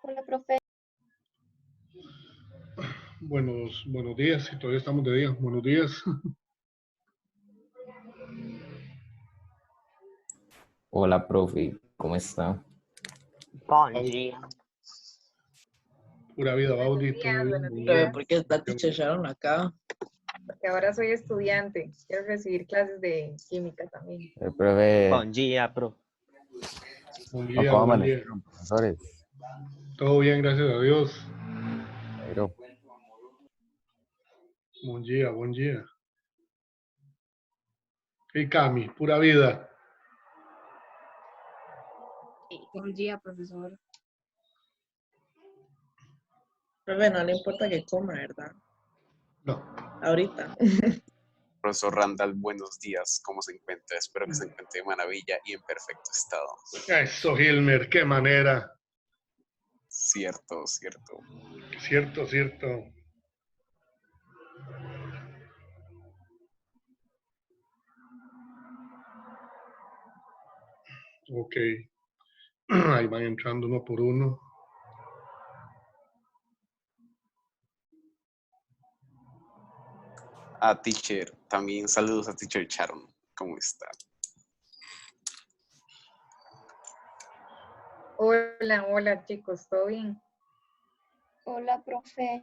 Hola, profe. Buenos días, si todavía estamos de día. Buenos días. Hola, profe, ¿cómo está? Bom dia. Pura vida, Buenos Baudi. días, Todo buenos bien. días. ¿Por qué está teacher Sharon acá? Porque ahora soy estudiante. Quiero recibir clases de química también. El profe, Bom dia, pro. Buen ¿cómo día, buen día. amanecieron, profesores? Todo bien, gracias a Dios. Pero, Buen día, buen día. Hey, Cami, pura vida. Buen día, profesor. Profe, no le importa que coma, ¿verdad? No. Ahorita. Profesor Randall, buenos días. ¿Cómo se encuentra? Espero que se encuentre de maravilla y en perfecto estado. Eso, Gilmer, qué manera. Cierto. Cierto. Ok. Ahí van entrando uno por uno. A teacher, también saludos a teacher Sharon. ¿Cómo está? Hola chicos, ¿todo bien? Hola, profe.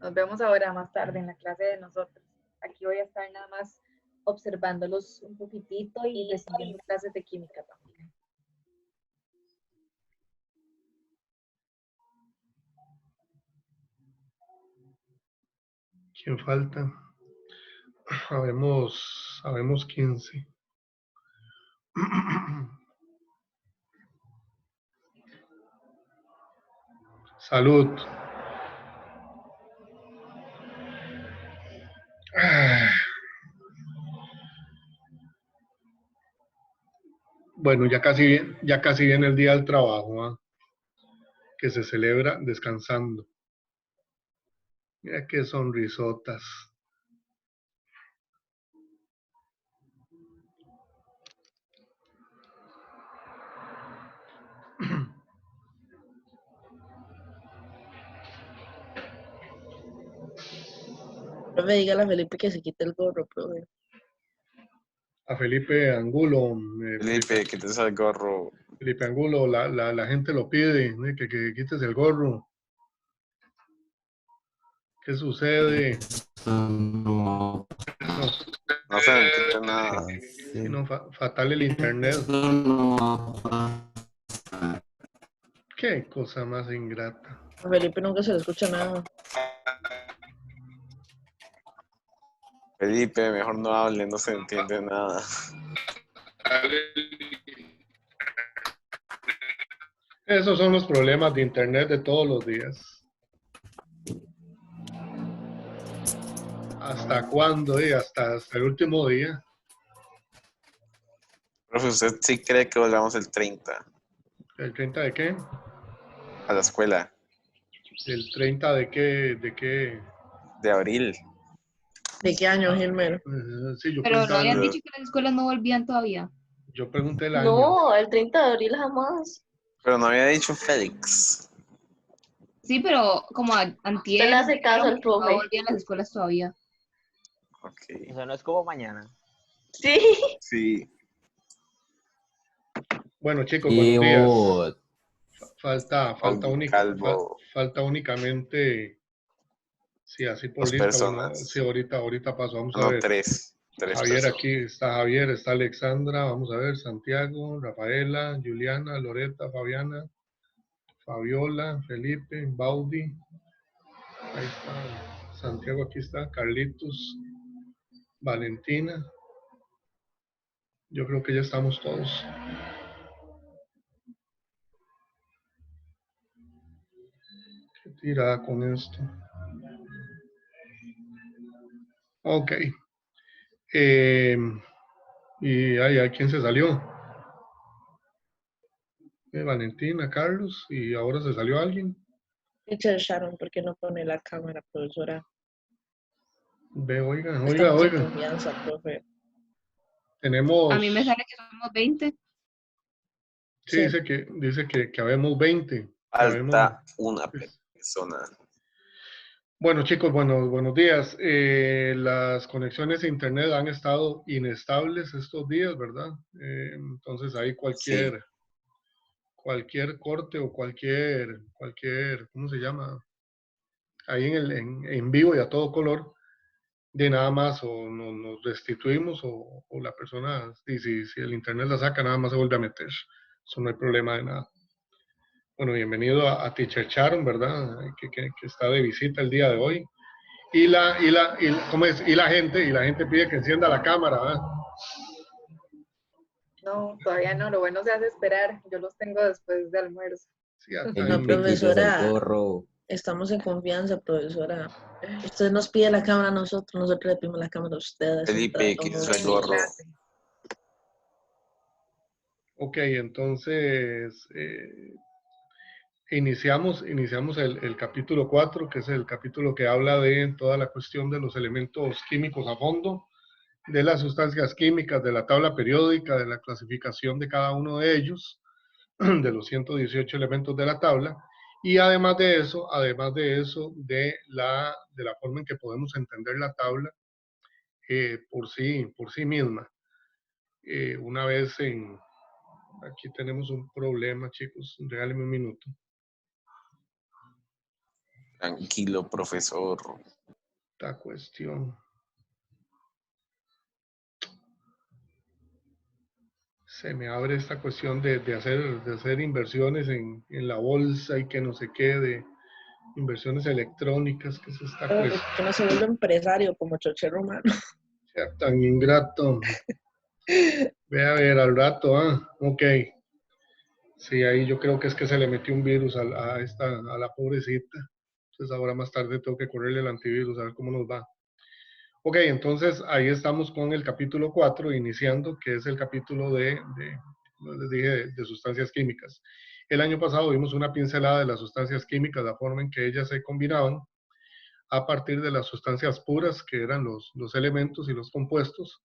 Nos vemos ahora más tarde en la clase de nosotros. Aquí voy a estar nada más observándolos un poquitito y recibiendo clases de química también. ¿Quién falta? Habemos 15. Salud. Bueno, ya casi viene el día del trabajo, ¿ah? Que se celebra descansando. Mira qué sonrisotas. Profe, dígale a Felipe que se quite el gorro, profe. A Felipe Angulo, Felipe, que te salga el gorro. Felipe Angulo, la gente lo pide, ¿no? que quites el gorro. ¿Qué sucede? no, No se me entiende nada. Si no, fatal el internet. Qué cosa más ingrata. A Felipe nunca se le escucha nada. Felipe, mejor no hable, no se entiende nada. Esos son los problemas de internet de todos los días. ¿Hasta cuándo? Hasta el último día. Profe, ¿usted sí cree que volvamos el 30 ¿El 30 de qué? a la escuela ¿El 30 de qué? ¿De qué? de abril? ¿De qué año, Gilmer? Sí, yo Pero no pregunté, habían dicho que las escuelas no volvían todavía. yo pregunté el año. No, el 30 de abril jamás. Pero no había dicho Félix. Sí, pero como antier. Usted le hace caso al No profe. volvían las escuelas todavía. Ok. O sea, no es como mañana. Sí. Sí. Bueno, chicos, buenos días. Dios, Falta Calvo. únicamente, sí, así por Dos lista, bueno, personas. sí, ahorita paso, vamos a No, ver. tres Javier, personas. aquí está Javier, está Alexandra, vamos a ver, Santiago, Rafaela, Juliana, Loreta, Fabiana, Fabiola, Felipe, Baudi, ahí está, Santiago, aquí está, Carlitos, Valentina, yo creo que ya estamos todos. Qué tirada con esto. Ok. Y ¿a quién se salió? Valentina, Carlos, y ahora se salió alguien. Teacher Sharon, ¿por qué no pone la cámara, profesora? Oigan. Estamos en confianza, profe. Tenemos. A mí me sale que somos 20. Sí, Sí. dice que habemos 20. que habemos- Falta una persona. Bueno, chicos, buenos días. Las conexiones a internet han estado inestables estos días, ¿verdad? Entonces ahí cualquier corte o cualquier, ¿cómo se llama? Ahí en vivo y a todo color, de nada más o nos restituimos o la persona, si el internet la saca, nada más se vuelve a meter. Eso no hay problema de nada. Bueno, bienvenido a Teacher Sharon, ¿verdad? Que está de visita el día de hoy. ¿Cómo es? Y la gente pide que encienda la cámara, ¿verdad? No, todavía no. Lo bueno se hace esperar. Yo los tengo después de almuerzo. Sí, hasta Felipe, ahí. quítese el profesora. gorro. Estamos en confianza, profesora. Usted nos pide la cámara a nosotros le pedimos la cámara a ustedes. Felipe, quítese el gorro. Ok, entonces iniciamos el capítulo 4, que es el capítulo que habla de toda la cuestión de los elementos químicos a fondo, de las sustancias químicas, de la tabla periódica, de la clasificación de cada uno de ellos, de los 118 elementos de la tabla, y además de eso, de la forma en que podemos entender la tabla por sí misma. Una vez aquí tenemos un problema, chicos, regálenme un minuto. Tranquilo, profesor. Esta cuestión. Se me abre esta cuestión de hacer inversiones en la bolsa y que no sé qué, de inversiones electrónicas, que es esta cuestión. Que no se vuelve empresario como Choche Romano. Sea tan ingrato. Ve a ver al rato, ok. Sí, ahí yo creo que es que se le metió un virus a la pobrecita. Entonces ahora más tarde tengo que correrle el antivirus a ver cómo nos va. Ok, entonces ahí estamos con el capítulo 4, iniciando, que es el capítulo como les dije, de sustancias químicas. El año pasado vimos una pincelada de las sustancias químicas, la forma en que ellas se combinaban a partir de las sustancias puras, que eran los elementos y los compuestos.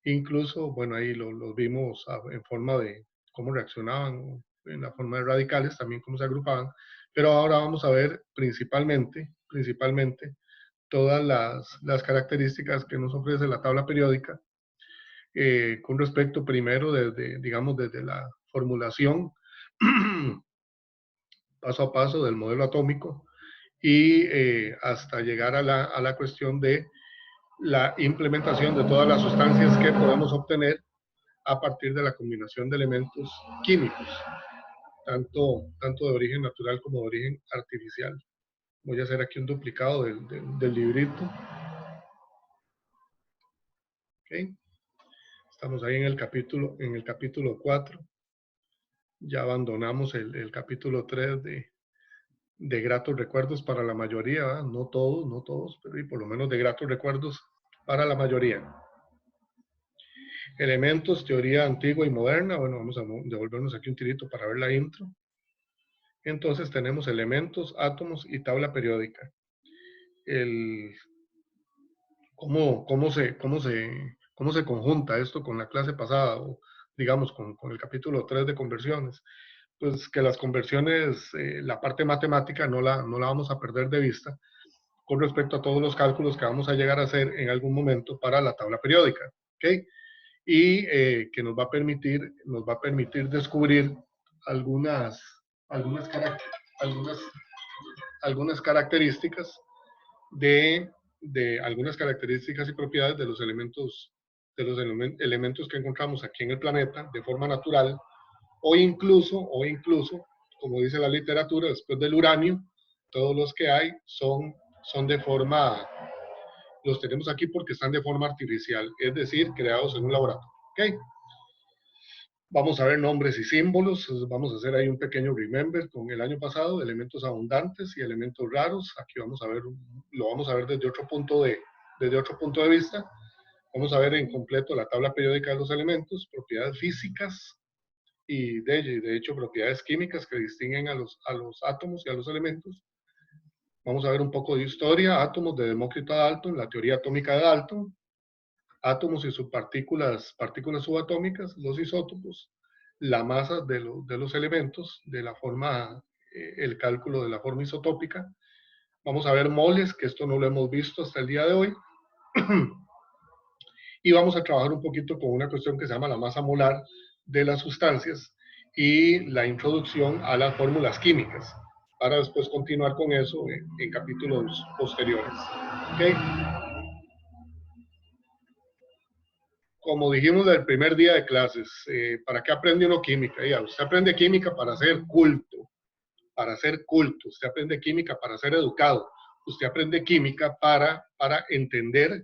Incluso, bueno, ahí los vimos en forma de cómo reaccionaban, en la forma de radicales, también cómo se agrupaban. Pero ahora vamos a ver principalmente, todas las características que nos ofrece la tabla periódica con respecto primero desde la formulación paso a paso del modelo atómico y hasta llegar a la cuestión de la implementación de todas las sustancias que podemos obtener a partir de la combinación de elementos químicos, tanto de origen natural como de origen artificial. Voy a hacer aquí un duplicado del librito. Okay. Estamos ahí en el capítulo 4. Ya abandonamos el capítulo 3 de gratos recuerdos para la mayoría, ¿verdad? No todos, pero por lo menos de gratos recuerdos para la mayoría. Elementos, teoría antigua y moderna. Bueno, vamos a devolvernos aquí un tirito para ver la intro. Entonces tenemos elementos, átomos y tabla periódica. ¿Cómo se conjunta esto con la clase pasada o digamos con el capítulo 3 de conversiones? Pues que las conversiones, la parte matemática no la vamos a perder de vista con respecto a todos los cálculos que vamos a llegar a hacer en algún momento para la tabla periódica, ¿ok? Y que nos va a permitir descubrir algunas características algunas características y propiedades de los elementos que encontramos aquí en el planeta de forma natural o incluso, como dice la literatura, después del uranio, todos los que hay son de forma, los tenemos aquí porque están de forma artificial, es decir, creados en un laboratorio. ¿Okay? Vamos a ver nombres y símbolos, vamos a hacer ahí un pequeño remember con el año pasado, elementos abundantes y elementos raros. Aquí vamos a ver, lo vamos a ver desde otro punto de vista. Vamos a ver en completo la tabla periódica de los elementos, propiedades físicas y de hecho propiedades químicas que distinguen a los átomos y a los elementos. Vamos a ver un poco de historia, átomos de Demócrito a Dalton, la teoría atómica de Dalton, átomos y sus partículas subatómicas, los isótopos, la masa de los elementos, de la forma, el cálculo de la forma isotópica. Vamos a ver moles, que esto no lo hemos visto hasta el día de hoy. Y vamos a trabajar un poquito con una cuestión que se llama la masa molar de las sustancias y la introducción a las fórmulas químicas, para después continuar con eso en capítulos posteriores. ¿Okay? Como dijimos del primer día de clases, ¿para qué aprende uno química? Ya, usted aprende química para ser culto, usted aprende química para ser educado, usted aprende química para entender,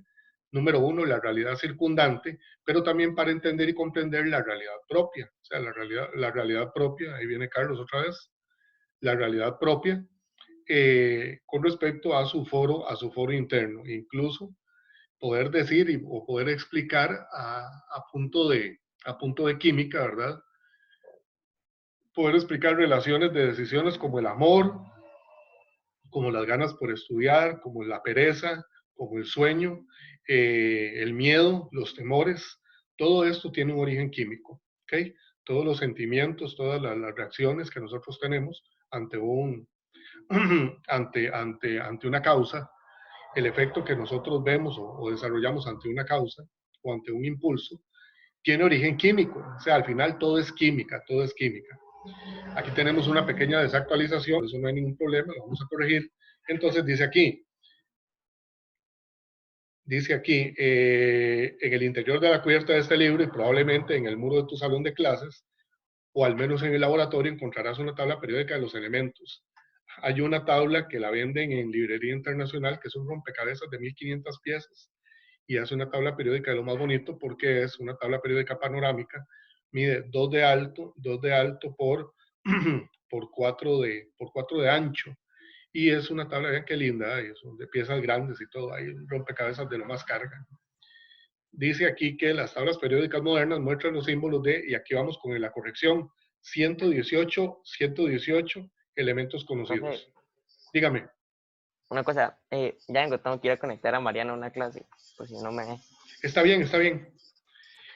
número uno, la realidad circundante, pero también para entender y comprender la realidad propia. O sea, la realidad propia, ahí viene Carlos otra vez, la realidad propia con respecto a su foro interno, incluso poder decir o poder explicar a punto de química, ¿verdad? Poder explicar relaciones de decisiones como el amor, como las ganas por estudiar, como la pereza, como el sueño, el miedo, los temores. Todo esto tiene un origen químico, ¿ok? Todos los sentimientos, todas las reacciones que nosotros tenemos ante ante una causa, el efecto que nosotros vemos o desarrollamos ante una causa o ante un impulso, tiene origen químico. O sea, al final todo es química, todo es química. Aquí tenemos una pequeña desactualización, eso no hay ningún problema, lo vamos a corregir. Entonces dice aquí, en el interior de la cubierta de este libro y probablemente en el muro de tu salón de clases, o al menos en el laboratorio, encontrarás una tabla periódica de los elementos. Hay una tabla que la venden en librería internacional, que es un rompecabezas de 1500 piezas, y es una tabla periódica de lo más bonito porque es una tabla periódica panorámica, mide 2 de alto por, por 4 de ancho, y es una tabla, vean qué linda, son de piezas grandes y todo, hay un rompecabezas de lo más carga. Dice aquí que las tablas periódicas modernas muestran los símbolos de, y aquí vamos con la corrección, 118 elementos conocidos. Profe, Dígame. una cosa, ya vengo, tengo que ir a conectar a Mariana a una clase, pues si no me... Está bien, está bien.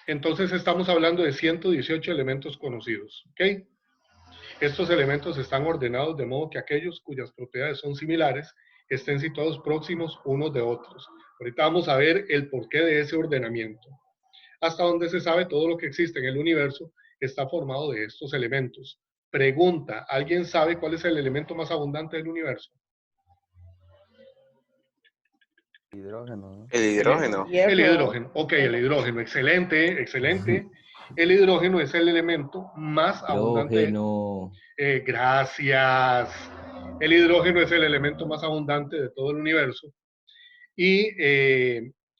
Entonces estamos hablando de 118 elementos conocidos, ¿ok? Estos elementos están ordenados de modo que aquellos cuyas propiedades son similares estén situados próximos unos de otros. Ahorita vamos a ver el porqué de ese ordenamiento. Hasta donde se sabe, todo lo que existe en el universo está formado de estos elementos. Pregunta, ¿alguien sabe cuál es el elemento más abundante del universo? Hidrógeno, ¿no? El hidrógeno. El hidrógeno. Ok, el hidrógeno. Excelente, excelente. El hidrógeno es el elemento más abundante. Hidrógeno. Gracias. El hidrógeno es el elemento más abundante de todo el universo. Y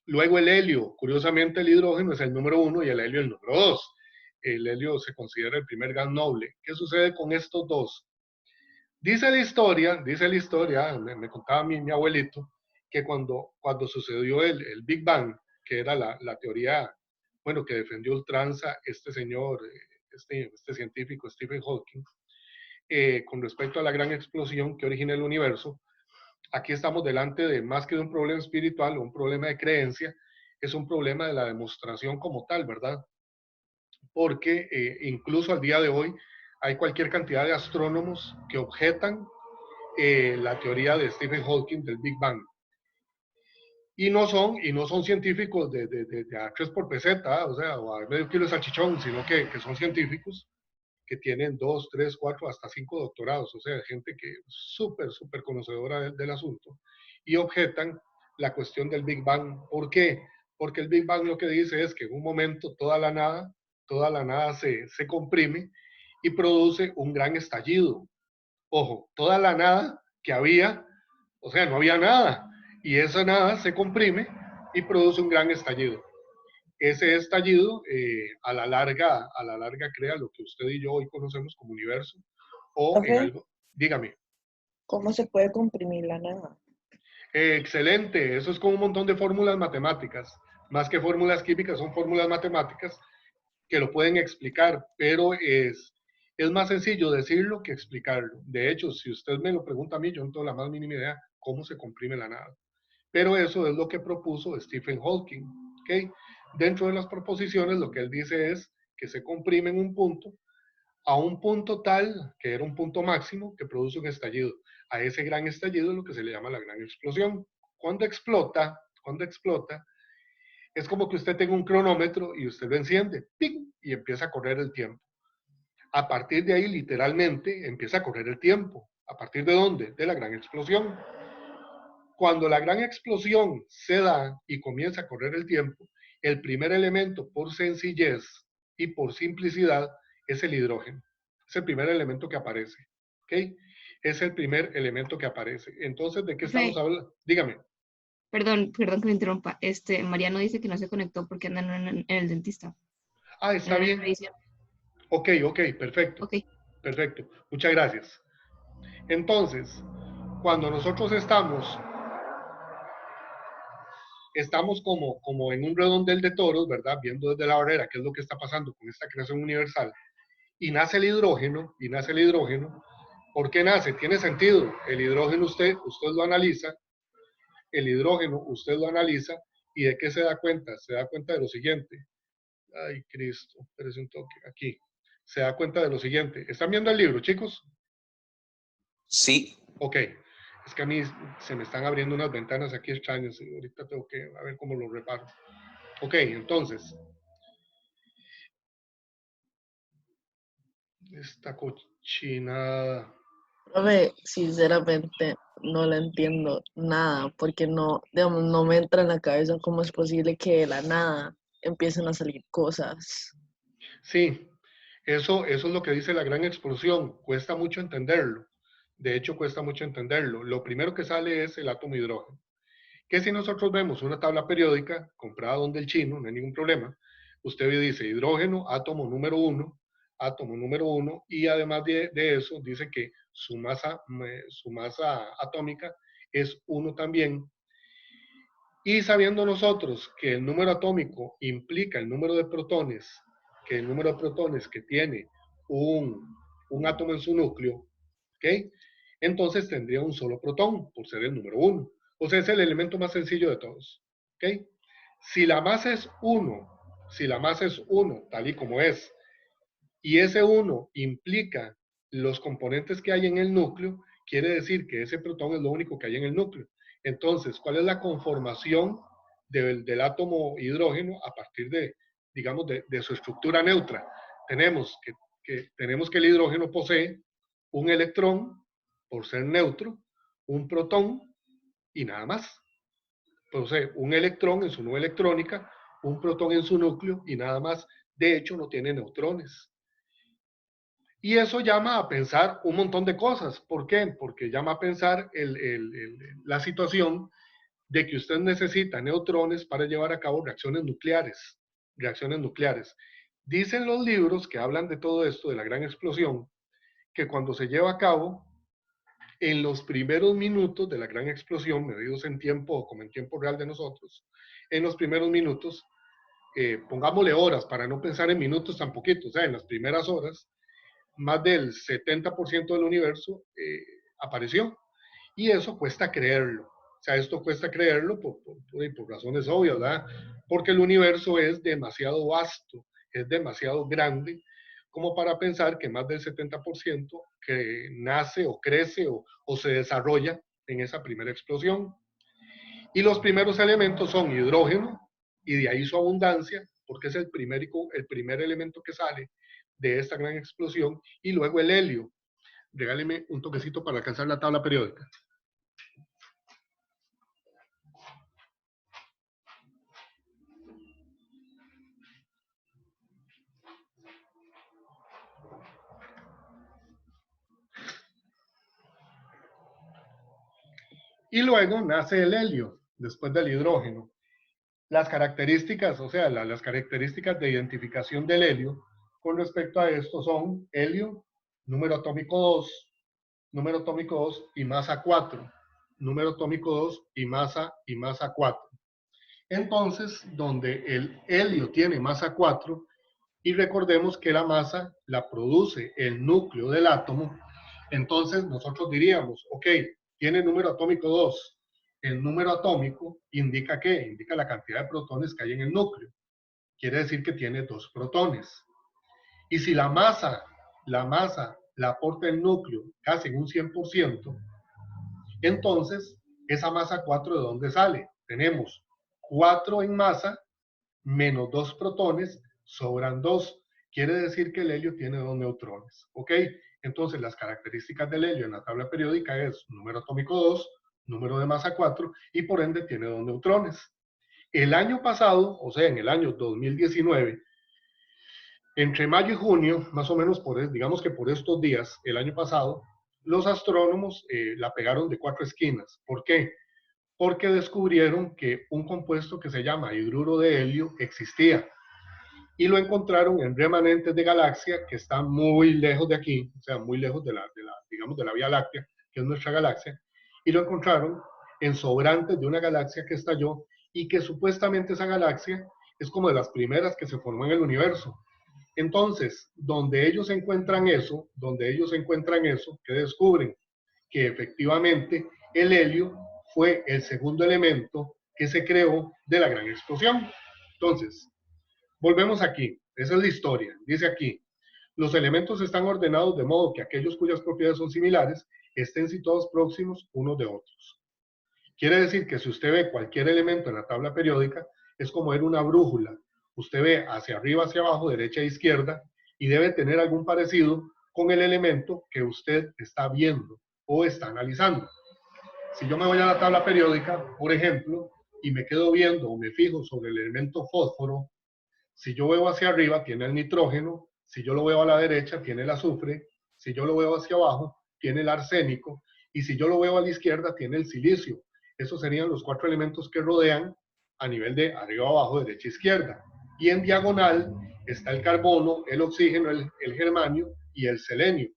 luego el helio. Curiosamente, el hidrógeno es el número 1 y el helio el número 2. El helio se considera el primer gas noble. ¿Qué sucede con estos dos? Dice la historia, me contaba mi abuelito, que cuando sucedió el Big Bang, que era la teoría, bueno, que defendió ultranza este señor, este científico Stephen Hawking, con respecto a la gran explosión que origina el universo, aquí estamos delante de más que de un problema espiritual o un problema de creencia, es un problema de la demostración como tal, ¿verdad? Porque incluso al día de hoy hay cualquier cantidad de astrónomos que objetan la teoría de Stephen Hawking del Big Bang. Y no son científicos de A3 por peseta, o sea, o a medio kilo de salchichón, sino que son científicos que tienen 2, 3, 4, hasta 5 doctorados, o sea, gente que es súper conocedora del asunto, y objetan la cuestión del Big Bang. ¿Por qué? Porque el Big Bang lo que dice es que en un momento toda la nada se comprime y produce un gran estallido. Ojo, toda la nada que había, o sea, no había nada, y esa nada se comprime y produce un gran estallido. Ese estallido a la larga crea lo que usted y yo hoy conocemos como universo, o en algo, dígame. ¿Cómo se puede comprimir la nada? Excelente, eso es como un montón de fórmulas matemáticas, más que fórmulas químicas, son fórmulas matemáticas que lo pueden explicar, pero es más sencillo decirlo que explicarlo. De hecho, si usted me lo pregunta a mí, yo no tengo la más mínima idea cómo se comprime la nada. Pero eso es lo que propuso Stephen Hawking, ¿ok? Dentro de las proposiciones, lo que él dice es que se comprime en un punto a un punto tal, que era un punto máximo, que produce un estallido. A ese gran estallido es lo que se le llama la gran explosión. Cuando explota, es como que usted tenga un cronómetro y usted lo enciende, ¡ping! Y empieza a correr el tiempo. A partir de ahí, literalmente, empieza a correr el tiempo. ¿A partir de dónde? De la gran explosión. Cuando la gran explosión se da y comienza a correr el tiempo, el primer elemento, por sencillez y por simplicidad, es el hidrógeno. Es el primer elemento que aparece. ¿Ok? Es el primer elemento que aparece. Entonces, ¿de qué estamos hablando? Dígame. Perdón que me interrumpa. Mariano dice que no se conectó porque anda en el dentista. Ah, está bien. Revisión. Ok, perfecto. Ok. Perfecto. Muchas gracias. Entonces, cuando nosotros estamos como en un redondel de toros, ¿verdad? Viendo desde la barrera qué es lo que está pasando con esta creación universal, y nace el hidrógeno, ¿por qué nace? Tiene sentido. El hidrógeno usted lo analiza, ¿y de qué se da cuenta? Se da cuenta de lo siguiente. Ay, Cristo, espérese un toque, aquí. Se da cuenta de lo siguiente. ¿Están viendo el libro, chicos? Sí. Ok. Es que a mí se me están abriendo unas ventanas aquí extrañas y ahorita tengo que a ver cómo lo reparo. Ok, entonces. Esta cochinada. Profe, sinceramente no le entiendo nada, porque no, digamos, no me entra en la cabeza cómo es posible que de la nada empiecen a salir cosas. Sí, eso es lo que dice la gran explosión. Cuesta mucho entenderlo. De hecho, cuesta mucho entenderlo. Lo primero que sale es el átomo hidrógeno. Que si nosotros vemos una tabla periódica comprada donde el chino, no hay ningún problema, usted dice hidrógeno, átomo número 1, y además de eso dice que su masa atómica es 1 también. Y sabiendo nosotros que el número atómico implica el número de protones, que tiene un átomo en su núcleo, ¿ok? Entonces tendría un solo protón, por ser el número 1. O sea, es el elemento más sencillo de todos, ¿ok? Si la masa es 1, tal y como es, y ese 1 implica los componentes que hay en el núcleo, quiere decir que ese protón es lo único que hay en el núcleo. Entonces, ¿cuál es la conformación del átomo hidrógeno a partir de, digamos, de su estructura neutra? Tenemos que el hidrógeno posee un electrón, por ser neutro, un protón y nada más. Posee un electrón en su nube electrónica, un protón en su núcleo y nada más. De hecho, no tiene neutrones. Y eso llama a pensar un montón de cosas. ¿Por qué? Porque llama a pensar la situación de que usted necesita neutrones para llevar a cabo reacciones nucleares. Dicen los libros que hablan de todo esto, de la gran explosión, que cuando se lleva a cabo, en los primeros minutos de la gran explosión, medidos en tiempo, como en tiempo real de nosotros, en los primeros minutos, pongámosle horas para no pensar en minutos tan poquitos, o sea, en las primeras horas, más del 70% del universo apareció. Y eso cuesta creerlo. O sea, esto cuesta creerlo por razones obvias, ¿verdad? Porque el universo es demasiado vasto, es demasiado grande, como para pensar que más del 70% que nace o crece o se desarrolla en esa primera explosión. Y los primeros elementos son hidrógeno, y de ahí su abundancia, porque es el primer elemento que sale de esta gran explosión, y luego el helio. Regáleme un toquecito para alcanzar la tabla periódica. Y luego nace el helio, después del hidrógeno. Las características, o sea, las características de identificación del helio con respecto a esto son helio, número atómico 2 y masa 4. Número atómico 2 y masa 4. Entonces, donde el helio tiene masa 4, y recordemos que la masa la produce el núcleo del átomo, entonces nosotros diríamos, ok, tiene número atómico 2. El número atómico indica ¿qué? Indica la cantidad de protones que hay en el núcleo. Quiere decir que tiene 2 protones. Y si la masa la masa la aporta el núcleo casi en un 100%, entonces esa masa 4 ¿de dónde sale? Tenemos 4 en masa menos 2 protones, sobran 2. Quiere decir que el helio tiene 2 neutrones, ¿ok? Entonces las características del helio en la tabla periódica es número atómico 2, número de masa 4 y por ende tiene 2 neutrones. El año pasado, o sea, en el año 2019, entre mayo y junio, más o menos digamos que por estos días, el año pasado, los astrónomos la pegaron de 4 esquinas. ¿Por qué? Porque descubrieron que un compuesto que se llama hidruro de helio existía y lo encontraron en remanentes de galaxia que están muy lejos de aquí, o sea, muy lejos digamos, de la Vía Láctea, que es nuestra galaxia, y lo encontraron en sobrantes de una galaxia que estalló y que supuestamente esa galaxia es como de las primeras que se formó en el universo. Entonces, donde ellos encuentran eso, que descubren que efectivamente el helio fue el segundo elemento que se creó de la gran explosión. Entonces, volvemos aquí, esa es la historia, dice aquí, los elementos están ordenados de modo que aquellos cuyas propiedades son similares estén situados próximos unos de otros. Quiere decir que si usted ve cualquier elemento en la tabla periódica, es como ver una brújula. Usted ve hacia arriba, hacia abajo, derecha e izquierda, y debe tener algún parecido con el elemento que usted está viendo o está analizando. Si yo me voy a la tabla periódica, por ejemplo, y me quedo viendo o me fijo sobre el elemento fósforo, si yo veo hacia arriba, tiene el nitrógeno, si yo lo veo a la derecha, tiene el azufre, si yo lo veo hacia abajo, tiene el arsénico, y si yo lo veo a la izquierda, tiene el silicio. Esos serían los 4 elementos que rodean a nivel de arriba, abajo, derecha, izquierda. Y en diagonal está el carbono, el oxígeno, el germanio y el selenio.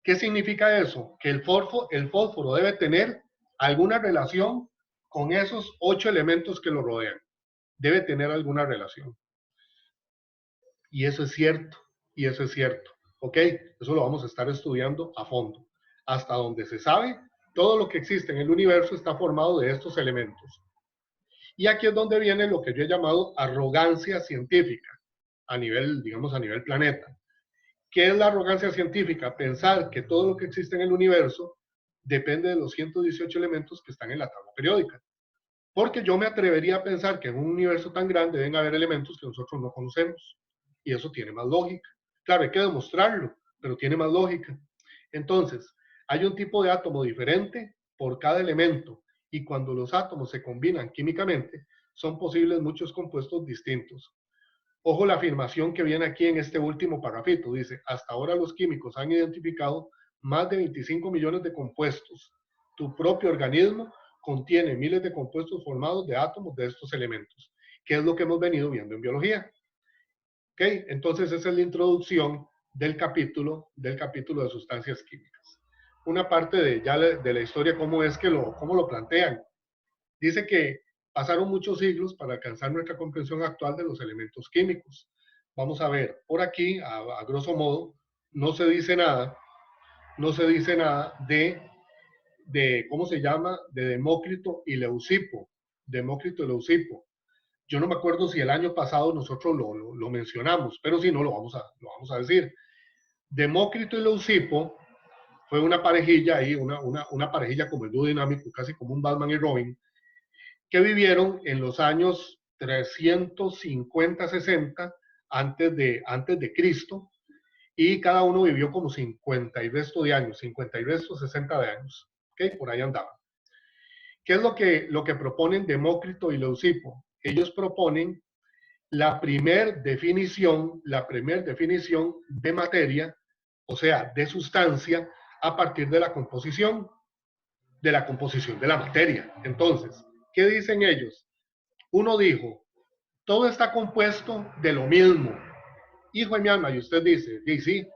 ¿Qué significa eso? Que el fósforo debe tener alguna relación con esos 8 elementos que lo rodean. Debe tener alguna relación. Y eso es cierto, ¿ok? Eso lo vamos a estar estudiando a fondo. Hasta donde se sabe, todo lo que existe en el universo está formado de estos elementos. Y aquí es donde viene lo que yo he llamado arrogancia científica, a nivel, digamos, a nivel planeta. ¿Qué es la arrogancia científica? Pensar que todo lo que existe en el universo depende de los 118 elementos que están en la tabla periódica. Porque yo me atrevería a pensar que en un universo tan grande deben haber elementos que nosotros no conocemos. Y eso tiene más lógica. Claro, hay que demostrarlo, pero tiene más lógica. Entonces, hay un tipo de átomo diferente por cada elemento. Y cuando los átomos se combinan químicamente, son posibles muchos compuestos distintos. Ojo la afirmación que viene aquí en este último parrafito. Dice, hasta ahora los químicos han identificado más de 25 millones de compuestos. Tu propio organismo contiene miles de compuestos formados de átomos de estos elementos, que es lo que hemos venido viendo en biología. ¿Ok? Entonces esa es la introducción del capítulo de sustancias químicas. Una parte de la historia, cómo lo plantean. Dice que pasaron muchos siglos para alcanzar nuestra comprensión actual de los elementos químicos. Vamos a ver, por aquí, a grosso modo, no se dice nada de ¿cómo se llama? De Demócrito y Leucipo. Demócrito y Leucipo. Yo no me acuerdo si el año pasado nosotros lo mencionamos, pero si no, lo vamos a decir. Demócrito y Leucipo fue una parejilla ahí, una parejilla como el dúo dinámico, casi como un Batman y Robin, que vivieron en los años 350-60 antes de Cristo, y cada uno vivió como 50 y resto de años, 50 y resto 60 de años, ¿ok? Por ahí andaban. ¿Qué es lo que proponen Demócrito y Leucipo? Ellos proponen la primer definición de materia, o sea, de sustancia, a partir de la composición de la materia. Entonces, ¿qué dicen ellos? Uno dijo, todo está compuesto de lo mismo. Hijo de mi alma, y usted dice, sí,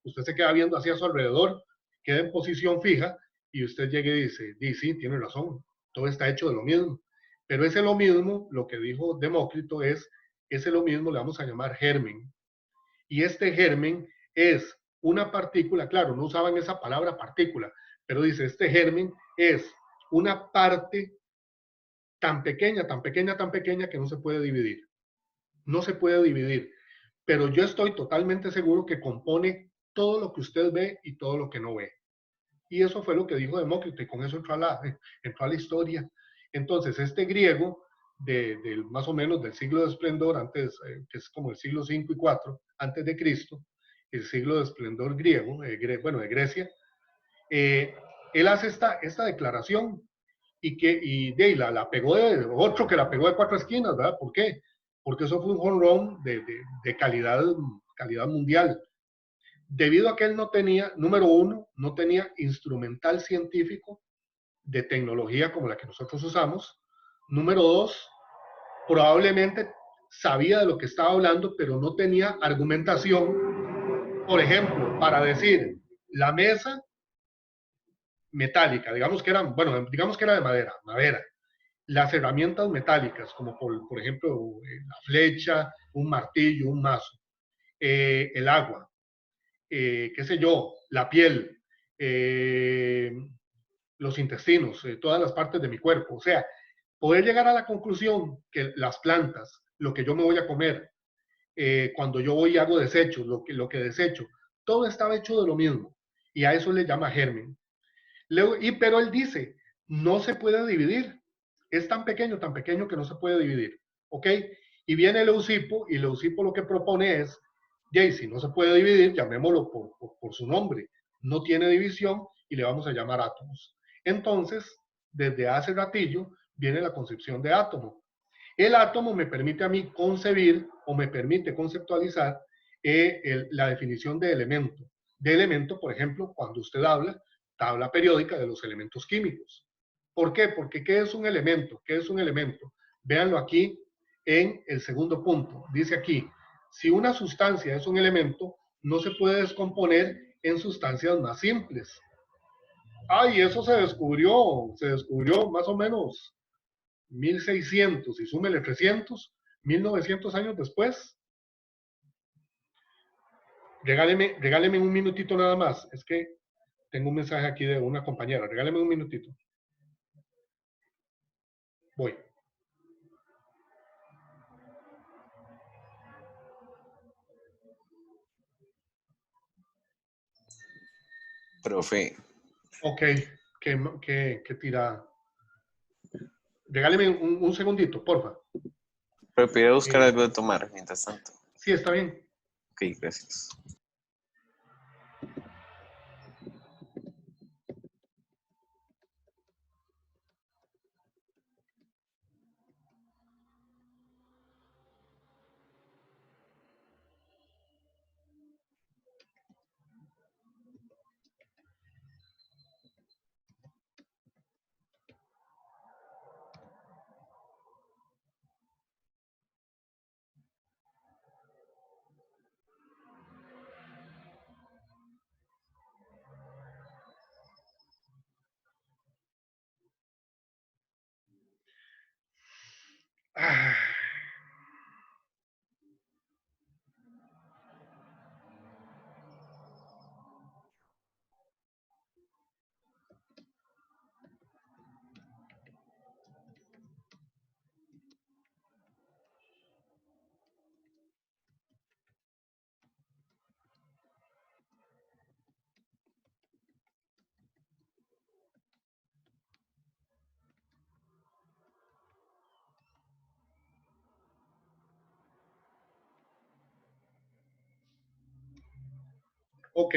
usted se queda viendo hacia su alrededor, queda en posición fija, y usted llega y dice, sí, tiene razón, todo está hecho de lo mismo. Pero ese lo mismo, lo que dijo Demócrito ese lo mismo le vamos a llamar germen. Y este germen es una partícula, claro, no usaban esa palabra partícula, pero dice, este germen es una parte tan pequeña que no se puede dividir. No se puede dividir, pero yo estoy totalmente seguro que compone todo lo que usted ve y todo lo que no ve. Y eso fue lo que dijo Demócrito, y con eso entró a la historia. Entonces, este griego, más o menos del siglo de esplendor, antes, que es como el siglo 5 y 4, antes de Cristo, el siglo de esplendor griego, de Grecia, él hace esta declaración y la pegó de otro que la pegó de 4 esquinas, ¿verdad? ¿Por qué? Porque eso fue un home run de calidad mundial. Debido a que él no tenía, número uno, no tenía instrumental científico de tecnología como la que nosotros usamos. Número dos, probablemente sabía de lo que estaba hablando, pero no tenía argumentación. Por ejemplo, para decir, la mesa metálica, digamos que era de madera. Las herramientas metálicas, como por ejemplo la flecha, un martillo, un mazo, el agua, qué sé yo, la piel, los intestinos, todas las partes de mi cuerpo. O sea, poder llegar a la conclusión que las plantas, lo que yo me voy a comer, cuando yo voy y hago desechos, lo que desecho, todo estaba hecho de lo mismo. Y a eso le llama germen. Pero él dice, no se puede dividir. Es tan pequeño que no se puede dividir. ¿Ok? Y viene Leucipo, y Leucipo lo que propone es, si no se puede dividir, llamémoslo por su nombre. No tiene división y le vamos a llamar átomos. Entonces, desde hace ratillo, viene la concepción de átomo. El átomo me permite a mí concebir o me permite conceptualizar la definición de elemento. De elemento, por ejemplo, cuando usted habla, tabla periódica de los elementos químicos. ¿Por qué? Porque ¿qué es un elemento? ¿Qué es un elemento? Véanlo aquí en el segundo punto. Dice aquí, si una sustancia es un elemento, no se puede descomponer en sustancias más simples. Y eso se descubrió más o menos 1600 y súmele 300, 1900 años después. Regáleme un minutito nada más. Es que tengo un mensaje aquí de una compañera. Regáleme un minutito. Voy. Profe. Ok, qué tirada. Regáleme un segundito, porfa. Pero voy a buscar algo de tomar mientras tanto. Sí, está bien. Ok, gracias. Ok.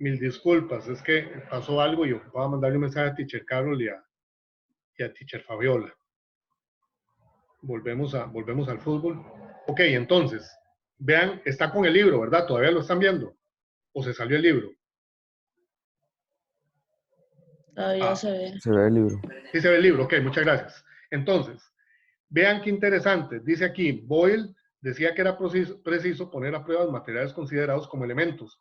Mil disculpas, es que pasó algo y ocupaba mandarle un mensaje a Teacher Carol y a Teacher Fabiola. Volvemos al fútbol. Ok, entonces, vean, está con el libro, ¿verdad? ¿Todavía lo están viendo? ¿O se salió el libro? Todavía se ve. Se ve el libro. Sí se ve el libro, ok, muchas gracias. Entonces, vean qué interesante. Dice aquí, Boyle decía que era preciso poner a prueba los materiales considerados como elementos.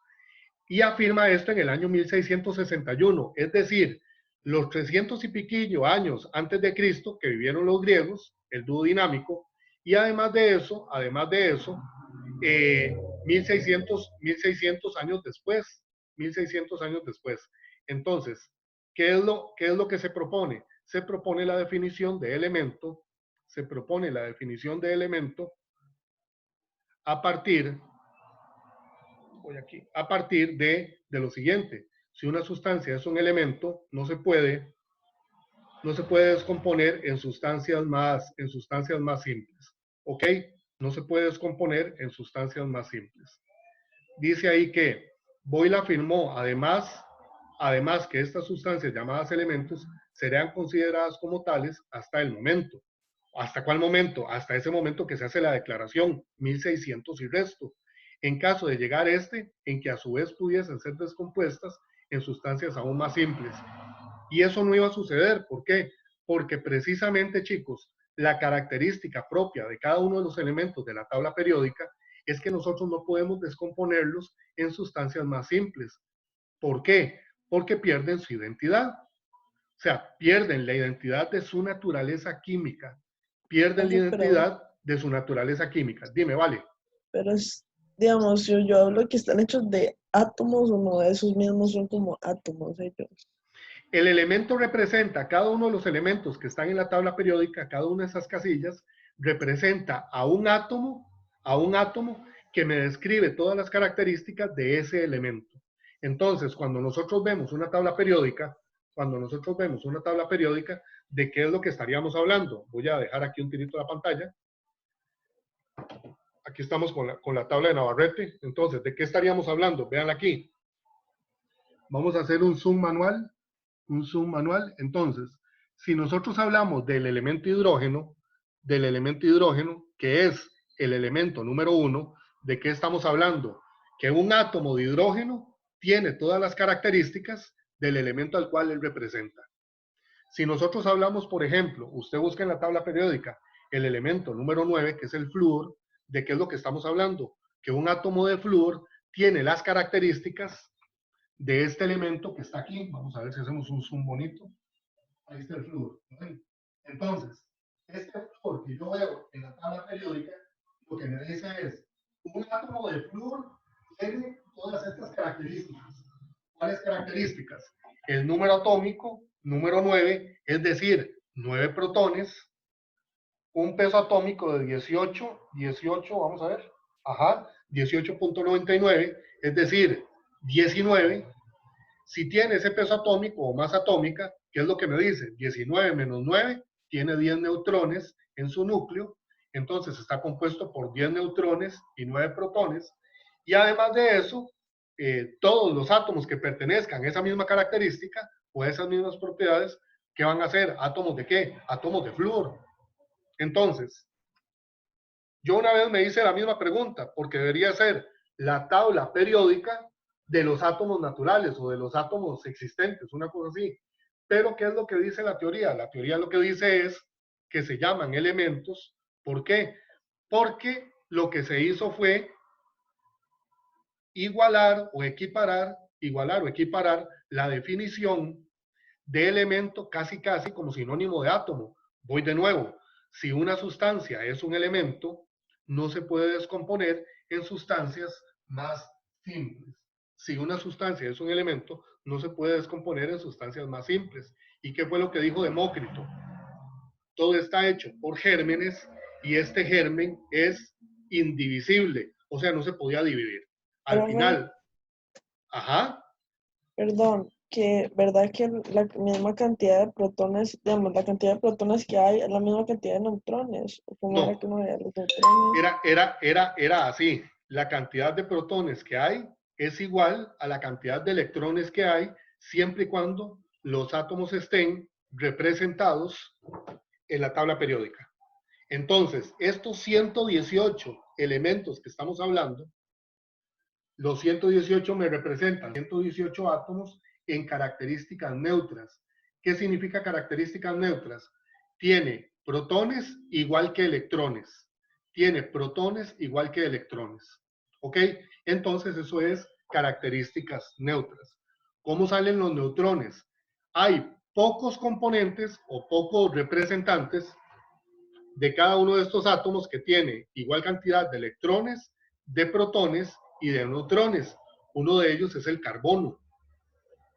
Y afirma esto en el año 1661, es decir, los 300 y piquillo años antes de Cristo que vivieron los griegos, el dúo dinámico, y además de eso, 1600 años después, 1600 años después. Entonces, ¿qué es lo que se propone? Se propone la definición de elemento, a partir voy aquí, a partir de lo siguiente. Si una sustancia es un elemento, no se puede descomponer en sustancias más simples. ¿Ok? No se puede descomponer en sustancias más simples. Dice ahí que Boyle afirmó, además que estas sustancias llamadas elementos serán consideradas como tales hasta el momento. ¿Hasta cuál momento? Hasta ese momento que se hace la declaración, 1600 y resto. En caso de llegar en que a su vez pudiesen ser descompuestas en sustancias aún más simples. Y eso no iba a suceder. ¿Por qué? Porque precisamente, chicos, la característica propia de cada uno de los elementos de la tabla periódica es que nosotros no podemos descomponerlos en sustancias más simples. ¿Por qué? Porque pierden su identidad. O sea, pierden la identidad de su naturaleza química. Pierden la identidad de su naturaleza química. Dime, vale. Pero es, digamos, yo hablo que están hechos de átomos o no, esos mismos son como átomos ellos. El elemento representa, cada uno de los elementos que están en la tabla periódica, cada una de esas casillas, representa a un átomo que me describe todas las características de ese elemento. Entonces, cuando nosotros vemos una tabla periódica, ¿de qué es lo que estaríamos hablando? Voy a dejar aquí un tirito a la pantalla. Aquí estamos con la tabla de Navarrete. Entonces, ¿de qué estaríamos hablando? Vean aquí. Vamos a hacer un zoom manual. Entonces, si nosotros hablamos del elemento hidrógeno, que es el elemento número 1, ¿de qué estamos hablando? Que un átomo de hidrógeno tiene todas las características del elemento al cual él representa. Si nosotros hablamos, por ejemplo, usted busca en la tabla periódica el elemento número 9, que es el flúor, ¿de qué es lo que estamos hablando? Que un átomo de flúor tiene las características de este elemento que está aquí. Vamos a ver si hacemos un zoom bonito. Ahí está el flúor. Entonces, este flúor que yo veo en la tabla periódica, lo que me dice es, un átomo de flúor tiene todas estas características. ¿Cuáles características? El número atómico, número 9, es decir, 9 protones, un peso atómico de 18, vamos a ver, 18.99, es decir, 19. Si tiene ese peso atómico o masa atómica, ¿qué es lo que me dice? 19 menos 9 tiene 10 neutrones en su núcleo, entonces está compuesto por 10 neutrones y 9 protones, y además de eso, todos los átomos que pertenezcan a esa misma característica o a esas mismas propiedades, ¿qué van a ser? ¿Átomos de qué? Átomos de flúor. Entonces, yo una vez me hice la misma pregunta, porque debería ser la tabla periódica de los átomos naturales o de los átomos existentes, una cosa así. Pero, ¿qué es lo que dice la teoría? La teoría lo que dice es que se llaman elementos. ¿Por qué? Porque lo que se hizo fue igualar o equiparar la definición de elemento casi como sinónimo de átomo. Voy de nuevo. Si una sustancia es un elemento, no se puede descomponer en sustancias más simples. Si una sustancia es un elemento, no se puede descomponer en sustancias más simples. ¿Y qué fue lo que dijo Demócrito? Todo está hecho por gérmenes y este germen es indivisible, o sea, no se podía dividir. Al final, Perdón, que verdad que la misma cantidad de protones, digamos, la cantidad de protones que hay es la misma cantidad de neutrones. ¿Cómo no, era que no había los neutrones? Era así. La cantidad de protones que hay es igual a la cantidad de electrones que hay, siempre y cuando los átomos estén representados en la tabla periódica. Entonces, estos 118 elementos que estamos hablando, los 118 me representan 118 átomos en características neutras. ¿Qué significa características neutras? Tiene protones igual que electrones. Tiene protones igual que electrones. ¿Ok? Entonces eso es características neutras. ¿Cómo salen los neutrones? Hay pocos componentes o pocos representantes de cada uno de estos átomos que tiene igual cantidad de electrones, de protones y de neutrones. Uno de ellos es el carbono.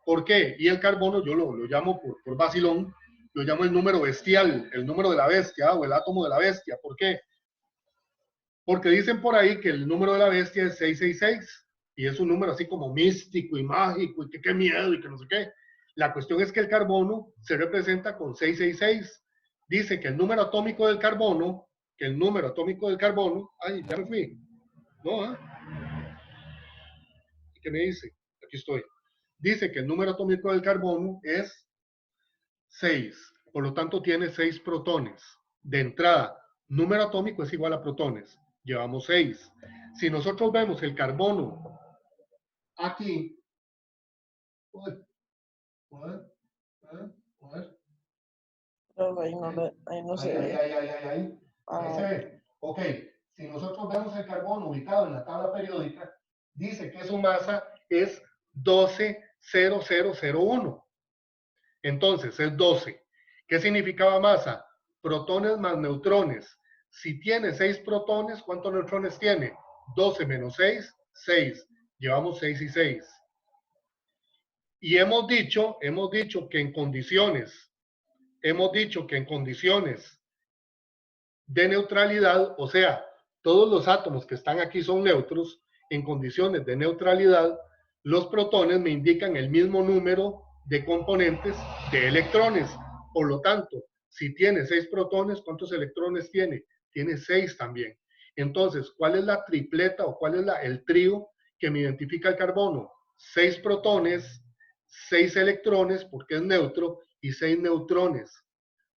¿Por qué? Y el carbono yo lo llamo por vacilón, lo llamo el número bestial, el número de la bestia o el átomo de la bestia. ¿Por qué? Porque dicen por ahí que el número de la bestia es 666 y es un número así como místico y mágico y que qué miedo y que no sé qué. La cuestión es que el carbono se representa con 666. Dice que el número atómico del carbono, ay, ya me fui. No, ¿qué me dice? Aquí estoy. Dice que el número atómico del carbono es 6, por lo tanto tiene 6 protones. De entrada, número atómico es igual a protones. Llevamos 6. Si nosotros vemos el carbono aquí, Pero ahí no se ve. Ahí se ve. Ok, si nosotros vemos el carbono ubicado en la tabla periódica, dice que su masa es 12,0001. Entonces, es 12. ¿Qué significaba masa? Protones más neutrones. Si tiene 6 protones, ¿cuántos neutrones tiene? 12 menos 6, 6. Llevamos 6 y 6. Y hemos dicho que en condiciones de neutralidad, o sea, todos los átomos que están aquí son neutros, en condiciones de neutralidad, los protones me indican el mismo número de componentes de electrones. Por lo tanto, si tiene 6 protones, ¿cuántos electrones tiene? Tiene 6 también. Entonces, ¿cuál es la tripleta o cuál es el trío que me identifica el carbono? 6 protones, 6 electrones porque es neutro y 6 neutrones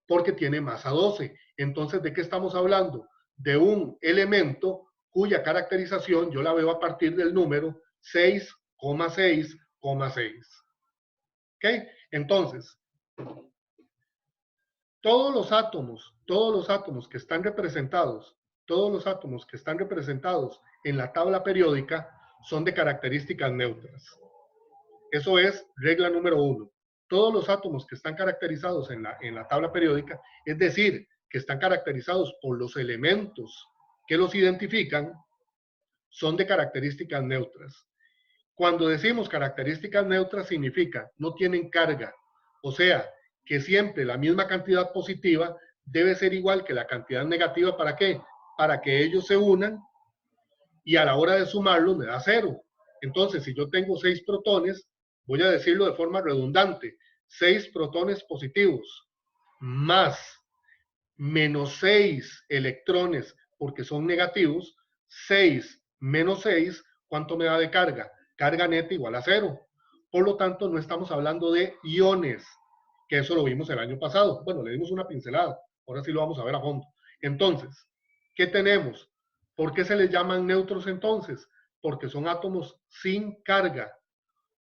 porque tiene masa 12. Entonces, ¿de qué estamos hablando? De un elemento cuya caracterización yo la veo a partir del número 6,6,6. ¿Ok? Entonces, todos los átomos que están representados en la tabla periódica son de características neutras. Eso es regla número 1. Todos los átomos que están caracterizados en la tabla periódica, es decir, que están caracterizados por los elementos que los identifican, son de características neutras. Cuando decimos características neutras significa no tienen carga, o sea, que siempre la misma cantidad positiva debe ser igual que la cantidad negativa. ¿Para qué? Para que ellos se unan y a la hora de sumarlos me da 0. Entonces, si yo tengo 6 protones, voy a decirlo de forma redundante, 6 protones positivos más menos 6 electrones porque son negativos, 6 menos 6, ¿cuánto me da de carga? Carga neta igual a 0. Por lo tanto, no estamos hablando de iones, que eso lo vimos el año pasado. Bueno, le dimos una pincelada, ahora sí lo vamos a ver a fondo. Entonces, ¿qué tenemos? ¿Por qué se les llaman neutros entonces? Porque son átomos sin carga.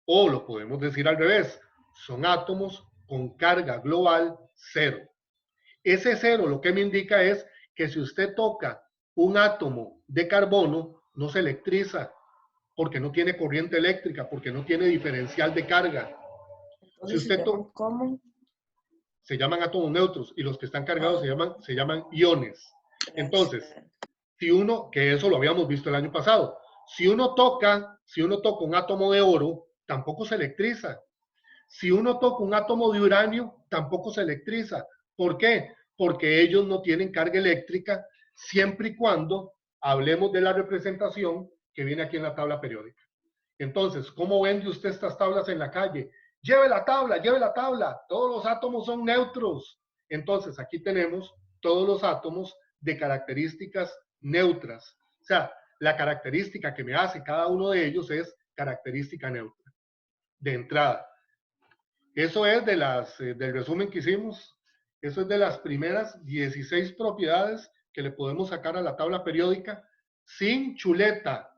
O lo podemos decir al revés, son átomos con carga global 0. Ese 0 lo que me indica es que si usted toca un átomo de carbono, no se electriza, porque no tiene corriente eléctrica, porque no tiene diferencial de carga. Si usted ¿Cómo? Se llaman átomos neutros y los que están cargados se llaman iones. Entonces, si uno, que eso lo habíamos visto el año pasado, si uno toca un átomo de oro, tampoco se electriza. Si uno toca un átomo de uranio, tampoco se electriza. ¿Por qué? Porque ellos no tienen carga eléctrica siempre y cuando hablemos de la representación que viene aquí en la tabla periódica. Entonces, ¿cómo vende usted estas tablas en la calle? Lleve la tabla, todos los átomos son neutros. Entonces, aquí tenemos todos los átomos de características neutras. O sea, la característica que me hace cada uno de ellos es característica neutra. De entrada. Eso es del resumen que hicimos. Eso es de las primeras 16 propiedades que le podemos sacar a la tabla periódica sin chuleta.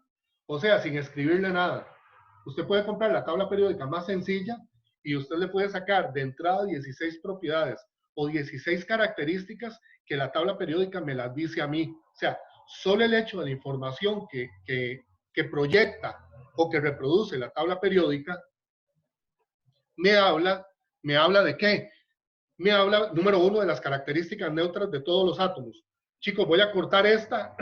O sea, sin escribirle nada. Usted puede comprar la tabla periódica más sencilla y usted le puede sacar de entrada 16 propiedades o 16 características que la tabla periódica me las dice a mí. O sea, solo el hecho de la información que proyecta o que reproduce la tabla periódica me habla de qué? Me habla, número 1, de las características neutras de todos los átomos. Chicos, voy a cortar esta